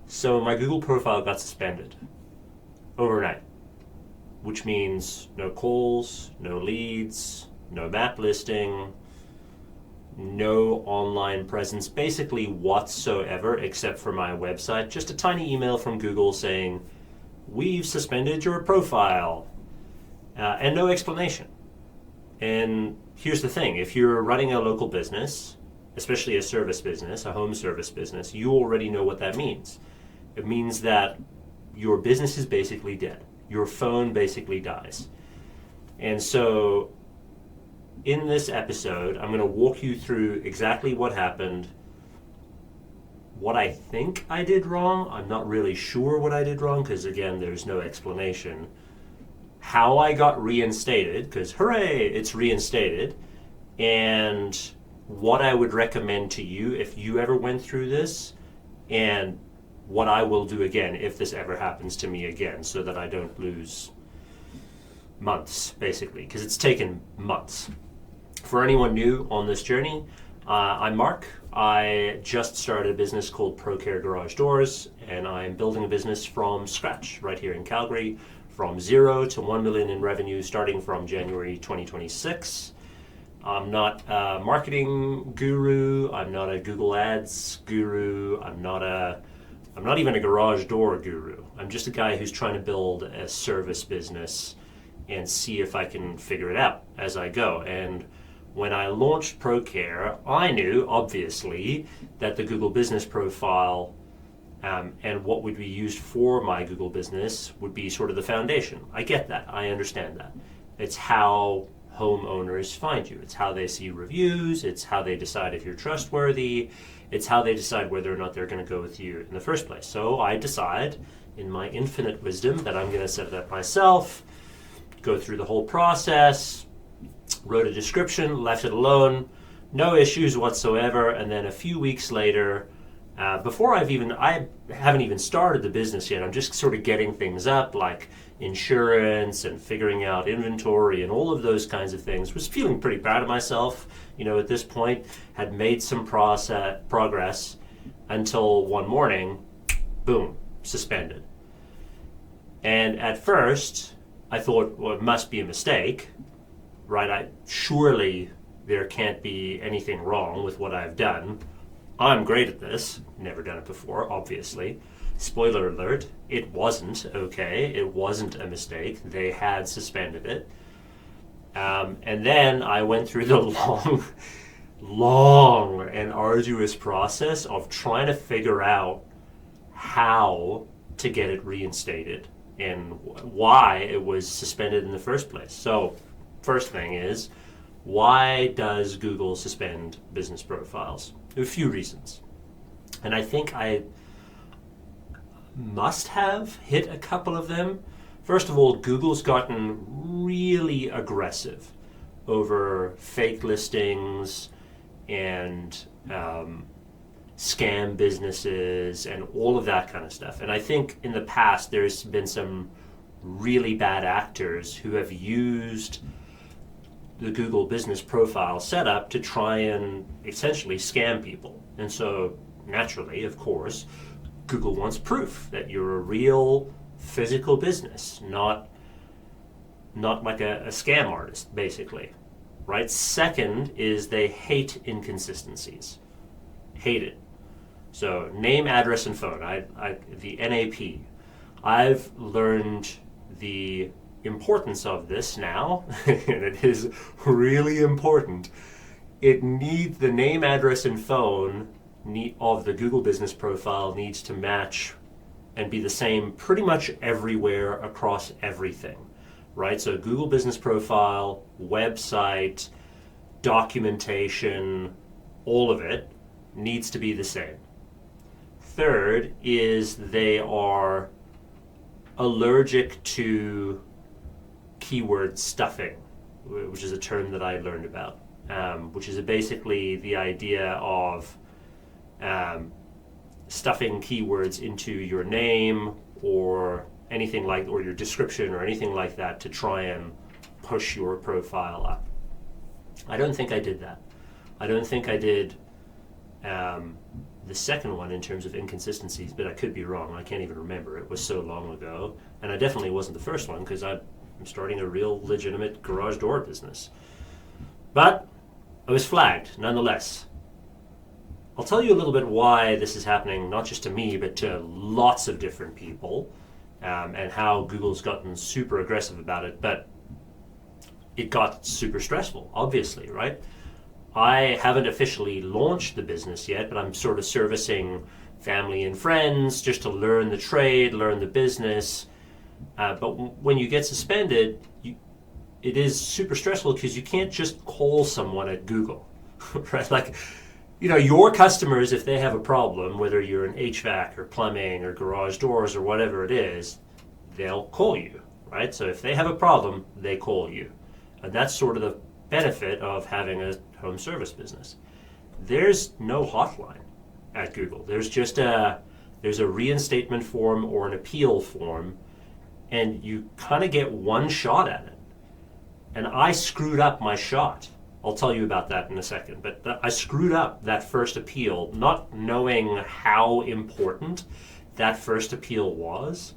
So my Google profile got suspended overnight, which means no calls, no leads, no map listing, no online presence basically whatsoever except for my website. Just a tiny email from Google saying, we've suspended your profile, and no explanation. And here's the thing, if you're running a local business, especially a service business, a home service business, you already know what that means. It means that your business is basically dead. Your phone basically dies. And so in this episode, I'm going to walk you through exactly what happened, what I think I did wrong. I'm not really sure what I did wrong because, again, there's no explanation. How I got reinstated, because hooray, it's reinstated, and what I would recommend to you if you ever went through this, and what I will do again if this ever happens to me again, so that I don't lose months, basically, because it's taken months. For anyone new on this journey, I'm Mark. I just started a business called ProCare Garage Doors, and I'm building a business from scratch right here in Calgary, from 0 to 1 million in revenue starting from January 2026. I'm not a marketing guru. I'm not a Google Ads guru. I'm not even a garage door guru. I'm just a guy who's trying to build a service business and see if I can figure it out as I go. And when I launched ProCare, I knew, obviously, that the Google business profile and what would be used for my Google business would be sort of the foundation. I get that. I understand that. It's how homeowners find you. It's how they see reviews. It's how they decide if you're trustworthy. It's how they decide whether or not they're going to go with you in the first place. So I decide, in my infinite wisdom, that I'm going to set it up myself, go through the whole process, wrote a description, left it alone, no issues whatsoever, and then a few weeks later, I haven't even started the business yet. I'm just sort of getting things up, like insurance and figuring out inventory and all of those kinds of things. Was feeling pretty proud of myself, at this point. Had made some progress until one morning, boom, suspended. And at first, I thought, well, it must be a mistake, right? Surely there can't be anything wrong with what I've done. I'm great at this. Never done it before, obviously. Spoiler alert, it wasn't okay. It wasn't a mistake. They had suspended it. And then I went through the long and arduous process of trying to figure out how to get it reinstated and why it was suspended in the first place. So, first thing is, why does Google suspend business profiles? A few reasons. And I think I must have hit a couple of them. First of all, Google's gotten really aggressive over fake listings and scam businesses and all of that kind of stuff. And I think in the past there's been some really bad actors who have used the Google business profile setup to try and essentially scam people. And so naturally, of course, Google wants proof that you're a real physical business, not like a scam artist, basically. Right? Second is they hate inconsistencies. Hate it. So name, address, and phone. The NAP. I've learned the importance of this now, and it is really important. It needs the name, address, and phone of the Google business profile needs to match and be the same pretty much everywhere across everything, right? So Google business profile, website, documentation, all of it needs to be the same. Third is they are allergic to keyword stuffing, which is a term that I learned about, which is basically the idea of stuffing keywords into your name or anything like, or your description or anything like that to try and push your profile up. I don't think I did that. I don't think I did The second one in terms of inconsistencies, but I could be wrong. I can't even remember. It was so long ago. And I definitely wasn't the first one because I'm starting a real legitimate garage door business. But I was flagged nonetheless. I'll tell you a little bit why this is happening, not just to me, but to lots of different people, and how Google's gotten super aggressive about it. But it got super stressful, obviously, right? I haven't officially launched the business yet, but I'm sort of servicing family and friends just to learn the trade, learn the business. But when you get suspended, it is super stressful because you can't just call someone at Google, right? Like, your customers, if they have a problem, whether you're in HVAC or plumbing or garage doors or whatever it is, they'll call you, right? So if they have a problem, they call you. And that's sort of the benefit of having a home service business. There's no hotline at Google. There's just there's a reinstatement form or an appeal form, and you kind of get one shot at it. And I screwed up my shot. I'll tell you about that in a second. But I screwed up that first appeal, not knowing how important that first appeal was.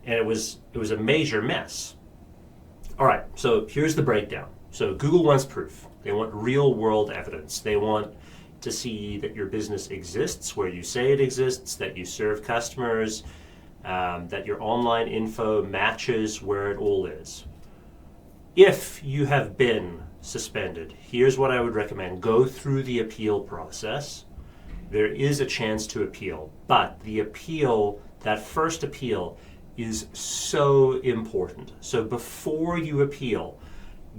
And it was a major mess. All right, so here's the breakdown. So Google wants proof. They want real world evidence. They want to see that your business exists where you say it exists, that you serve customers, that your online info matches where it all is. If you have been suspended, here's what I would recommend. Go through the appeal process. There is a chance to appeal, but the appeal, that first appeal, is so important. So before you appeal,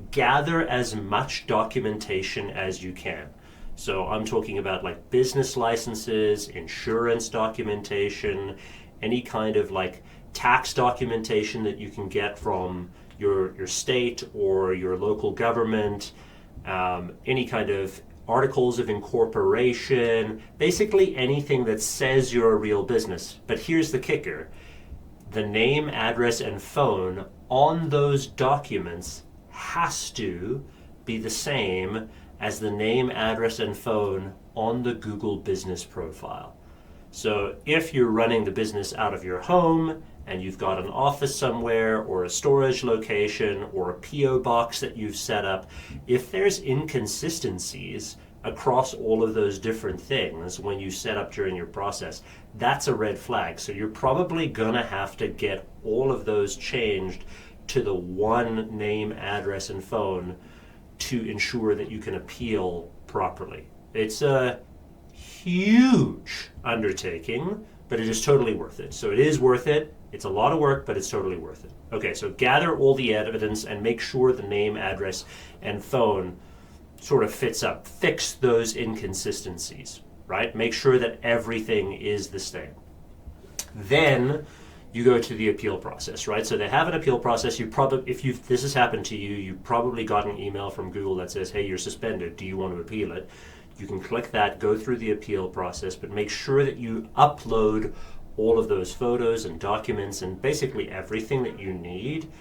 gather as much documentation as you can. So I'm talking about like business licenses, insurance documentation, any kind of like tax documentation that you can get from your state or your local government, any kind of articles of incorporation, basically anything that says you're a real business. But here's the kicker. The name, address, and phone on those documents has to be the same as the name, address, and phone on the Google business profile. So if you're running the business out of your home and you've got an office somewhere or a storage location or a PO box that you've set up, if there's inconsistencies across all of those different things when you set up during your process, that's a red flag. So you're probably gonna have to get all of those changed to the one name, address, and phone to ensure that you can appeal properly. It's a huge undertaking, but it is totally worth it. So it is worth it. It's a lot of work, but it's totally worth it. Okay, so gather all the evidence and make sure the name, address, and phone sort of fits up. Fix those inconsistencies, right? Make sure that everything is the same. Then you go to the appeal process, right? So they have an appeal process. You probably, if this has happened to you, you probably got an email from Google that says, hey, you're suspended. Do you want to appeal it? You can click that, go through the appeal process, but make sure that you upload all of those photos and documents and basically everything that you need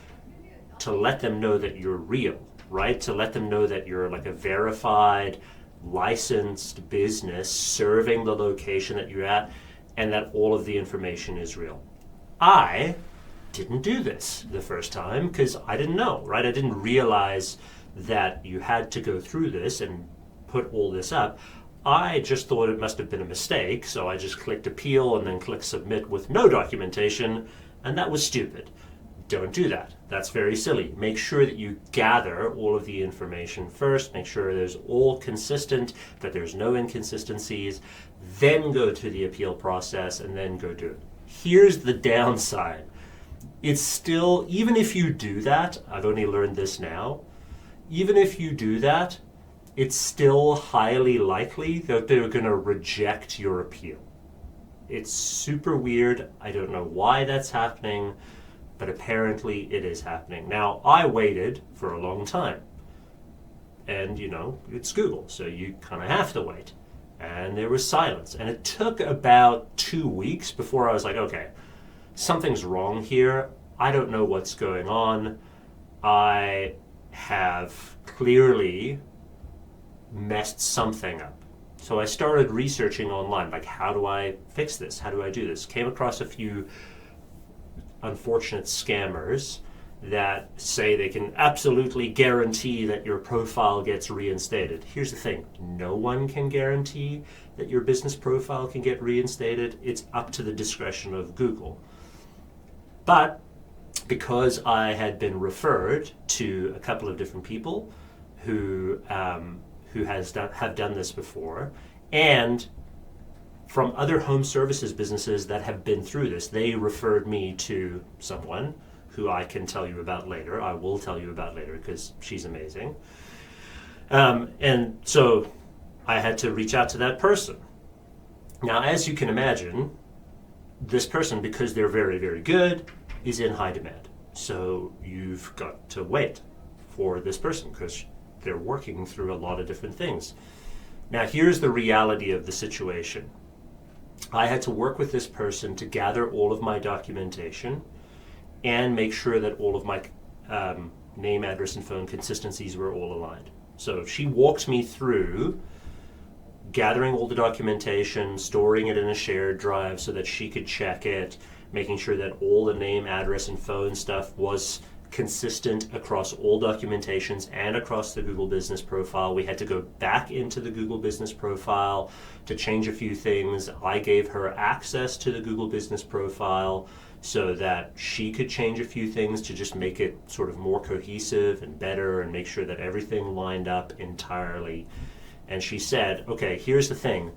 to let them know that you're real, right? To let them know that you're like a verified, licensed business serving the location that you're at and that all of the information is real. I didn't do this the first time because I didn't know, right? I didn't realize that you had to go through this and put all this up. I just thought it must have been a mistake, so I just clicked appeal and then clicked submit with no documentation, and that was stupid. Don't do that. That's very silly. Make sure that you gather all of the information first, make sure there's all consistent, that there's no inconsistencies, then go to the appeal process and then go do it. Here's the downside. It's still, even if you do that, I've only learned this now, even if you do that, it's still highly likely that they're going to reject your appeal. It's super weird. I don't know why that's happening, but apparently it is happening. Now, I waited for a long time. And, it's Google, so you kind of have to wait. And there was silence. And it took about 2 weeks before I was like, okay, something's wrong here. I don't know what's going on. I have clearly messed something up. So I started researching online, like, how do I fix this? How do I do this? Came across a few unfortunate scammers that say they can absolutely guarantee that your profile gets reinstated. Here's the thing, no one can guarantee that your business profile can get reinstated. It's up to the discretion of Google. But because I had been referred to a couple of different people who have done this before, and from other home services businesses that have been through this, they referred me to someone who I can tell you about later. I will tell you about later because she's amazing. And so I had to reach out to that person. Now, as you can imagine, this person, because they're very, very good, is in high demand. So you've got to wait for this person because they're working through a lot of different things. Now, here's the reality of the situation. I had to work with this person to gather all of my documentation and make sure that all of my name, address, and phone consistencies were all aligned. So she walked me through gathering all the documentation, storing it in a shared drive so that she could check it, making sure that all the name, address, and phone stuff was consistent across all documentations and across the Google Business Profile. We had to go back into the Google Business Profile to change a few things. I gave her access to the Google Business Profile so that she could change a few things to just make it sort of more cohesive and better and make sure that everything lined up entirely. And she said, okay, here's the thing.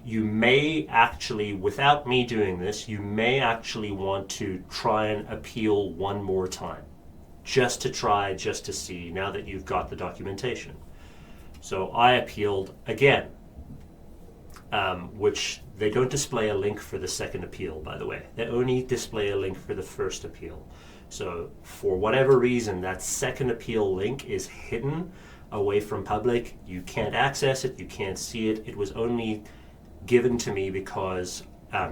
You may actually, without me doing this, you may actually want to try and appeal one more time. Just to see, now that you've got the documentation. So I appealed again, which they don't display a link for the second appeal, by the way. They only display a link for the first appeal. So for whatever reason, that second appeal link is hidden away from public. You can't access it, you can't see it. It was only given to me because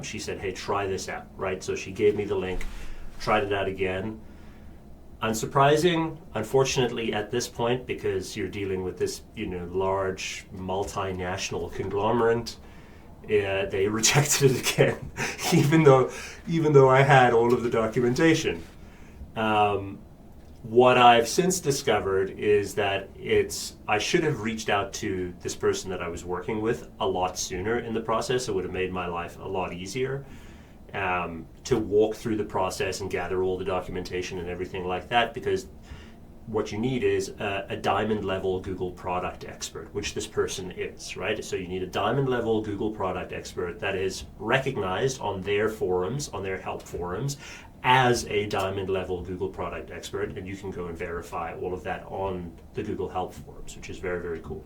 she said, hey, try this out, right? So she gave me the link, tried it out again. Unsurprising, unfortunately, at this point, because you're dealing with this, large multinational conglomerate, they rejected it again, even though I had all of the documentation. What I've since discovered is that I should have reached out to this person that I was working with a lot sooner in the process. It would have made my life a lot easier. To walk through the process and gather all the documentation and everything like that, because what you need is a diamond level Google product expert, which this person is, right? So you need a diamond level Google product expert that is recognized on their forums, on their help forums, as a diamond level Google product expert, and you can go and verify all of that on the Google help forums, which is very, very cool.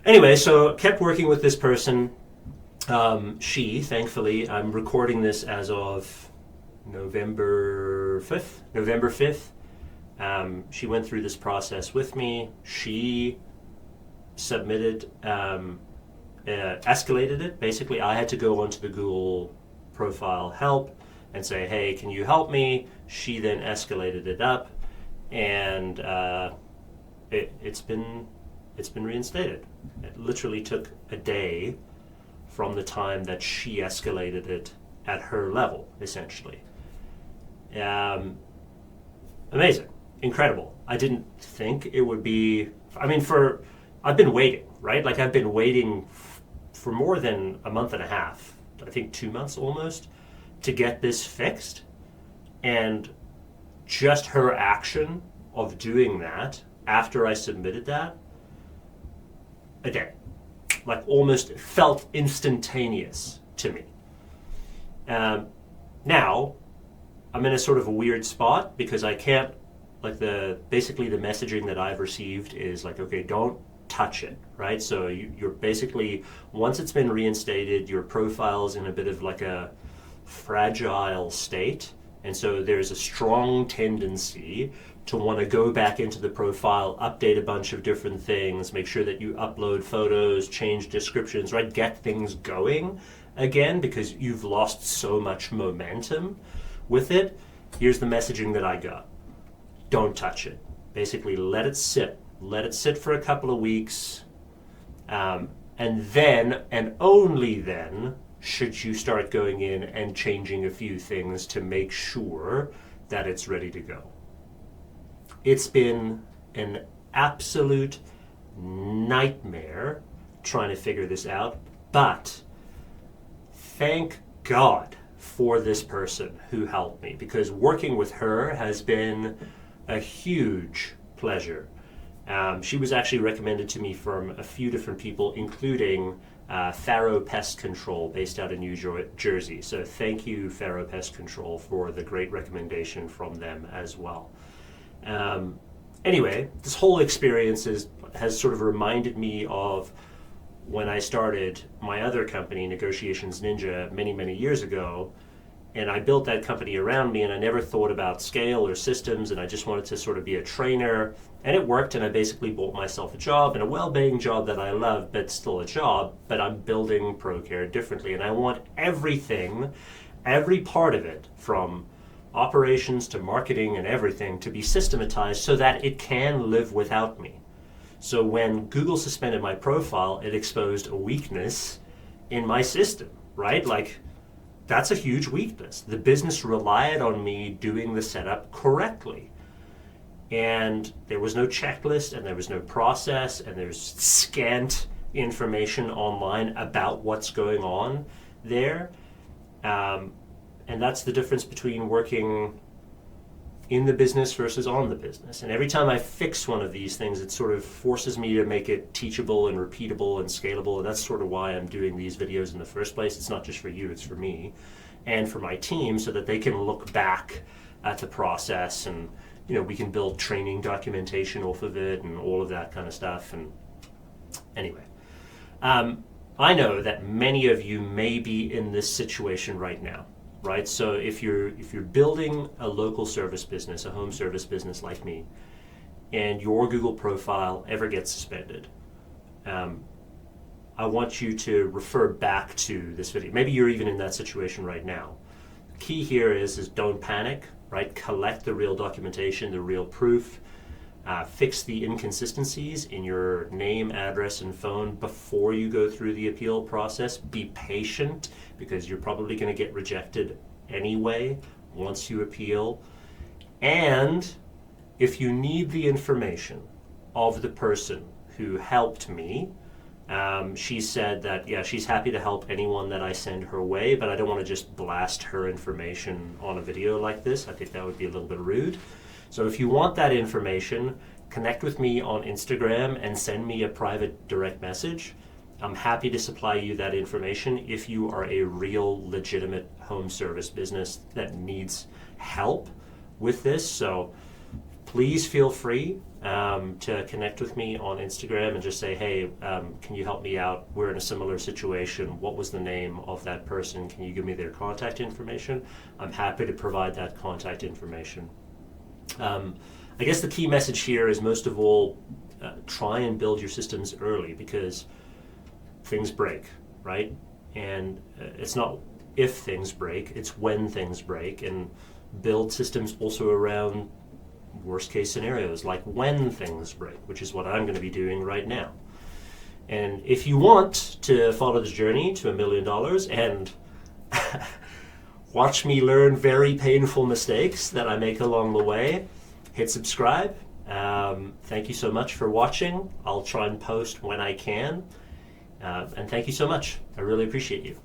Anyway, so kept working with this person. Thankfully, I'm recording this as of November 5th. She went through this process with me. She submitted, escalated it. Basically, I had to go onto the Google profile help and say, hey, can you help me? She then escalated it up, and it's been reinstated. It literally took a day from the time that she escalated it at her level, essentially. Amazing, incredible. I didn't think it would be, I've been waiting, right? Like I've been waiting for more than a month and a half, I think 2 months almost, to get this fixed. And just her action of doing that after I submitted that, a day. Like almost felt instantaneous to me. Now, I'm in a sort of a weird spot because I can't, basically the messaging that I've received is like, okay, don't touch it, right? So you're basically, once it's been reinstated, your profile's in a bit of like a fragile state. And so there's a strong tendency to want to go back into the profile, update a bunch of different things, make sure that you upload photos, change descriptions, right? Get things going again because you've lost so much momentum with it. Here's the messaging that I got. Don't touch it. Basically, let it sit. Let it sit for a couple of weeks. And then, and only then, should you start going in and changing a few things to make sure that it's ready to go. It's been an absolute nightmare trying to figure this out, but thank God for this person who helped me, because working with her has been a huge pleasure. She was actually recommended to me from a few different people, including Faro Pest Control, based out of New Jersey. So thank you, Faro Pest Control, for the great recommendation from them as well. Anyway, this whole experience has sort of reminded me of when I started my other company, Negotiations Ninja, many, many years ago. And I built that company around me, and I never thought about scale or systems, and I just wanted to sort of be a trainer. And it worked, and I basically bought myself a job, and a well-paying job that I love, but still a job. But I'm building ProCare differently, and I want everything, every part of it, from operations to marketing and everything, to be systematized so that it can live without me. So when Google suspended my profile, it exposed a weakness in my system, right? Like, that's a huge weakness. The business relied on me doing the setup correctly. And there was no checklist, and there was no process, and there's scant information online about what's going on there. And that's the difference between working in the business versus on the business. And every time I fix one of these things, it sort of forces me to make it teachable and repeatable and scalable. And that's sort of why I'm doing these videos in the first place. It's not just for you, it's for me and for my team, so that they can look back at the process, and we can build training documentation off of it and all of that kind of stuff. And anyway, I know that many of you may be in this situation right now. Right, so if you're building a local service business, a home service business like me, and your Google profile ever gets suspended, I want you to refer back to this video. Maybe you're even in that situation right now. The key here is don't panic, right? Collect the real documentation, the real proof. Fix the inconsistencies in your name, address, and phone before you go through the appeal process. Be patient, because you're probably going to get rejected anyway once you appeal. And if you need the information of the person who helped me, she said that, she's happy to help anyone that I send her way, but I don't want to just blast her information on a video like this. I think that would be a little bit rude. So if you want that information, connect with me on Instagram and send me a private direct message. I'm happy to supply you that information if you are a real legitimate home service business that needs help with this. So please feel free to connect with me on Instagram and just say, hey, can you help me out? We're in a similar situation. What was the name of that person? Can you give me their contact information? I'm happy to provide that contact information. I guess the key message here is, most of all, try and build your systems early, because things break, right? And it's not if things break, it's when things break. And build systems also around worst case scenarios, like when things break, which is what I'm going to be doing right now. And if you want to follow this journey to $1 million and watch me learn very painful mistakes that I make along the way, hit subscribe. Thank you so much for watching. I'll try and post when I can. And thank you so much. I really appreciate you.